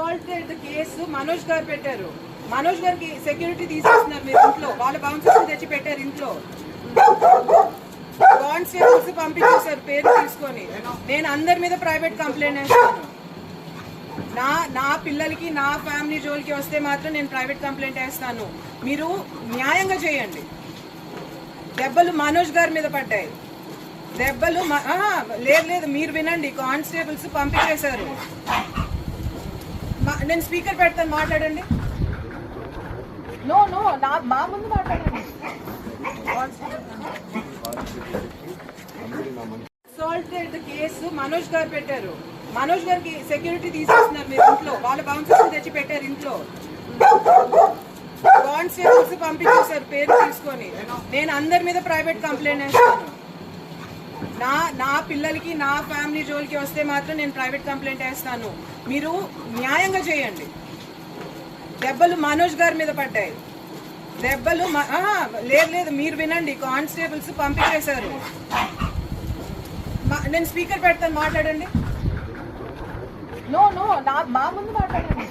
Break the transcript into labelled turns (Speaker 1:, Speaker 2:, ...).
Speaker 1: Assaulted case Manoj గారు పెట్టారు. మనోజ్ గారికి సెక్యూరిటీ తీసేస్తున్నారు మీరు ఇంట్లో. వాళ్ళ బౌన్సర్స్ తెచ్చి పెట్టారు ఇంట్లో. కానిస్టేబుల్స్ పంపించేశారు పేరు తీసుకొని. నేను అందరి మీద ప్రైవేట్ కంప్లైంట్ వేస్తాను. నా పిల్లలకి నా ఫ్యామిలీ జోలికి వస్తే మాత్రం నేను ప్రైవేట్ కంప్లైంట్ వేస్తాను. మీరు న్యాయంగా చేయండి. దెబ్బలు మనోజ్ గారి మీద పడ్డాయి. దెబ్బలు లేదు మీరు వినండి. కానిస్టేబుల్స్ పంపించేశారు. నేను స్పీకర్ పెడతాను, మాట్లాడండి. నో మా ముందు మాట్లాడండి. అసాల్టెడ్ కేసు మనోజ్ గారు పెట్టారు. మనోజ్ గారికి సెక్యూరిటీ తీసేస్తున్నారు మీరు ఇంట్లో. వాళ్ళ బౌన్సర్స్ తెచ్చి పెట్టారు ఇంట్లో. కానిస్టేబుల్స్ పంపించేశారు పేరు తీసుకొని. నేను అందరి మీద ప్రైవేట్ కంప్లైంట్ వేస్తాను. నా పిల్లలకి నా ఫ్యామిలీ జోలికి వస్తే మాత్రం నేను ప్రైవేట్ కంప్లైంట్ వేస్తాను. మీరు న్యాయంగా చేయండి. దెబ్బలు మనోజ్ గారి మీద పడ్డాయి. దెబ్బలు లేదు మీరు వినండి. కానిస్టేబుల్స్ పంపించేశారు. నేను స్పీకర్ పెడతాను, మాట్లాడండి. నో మా ముందు మాట్లాడండి.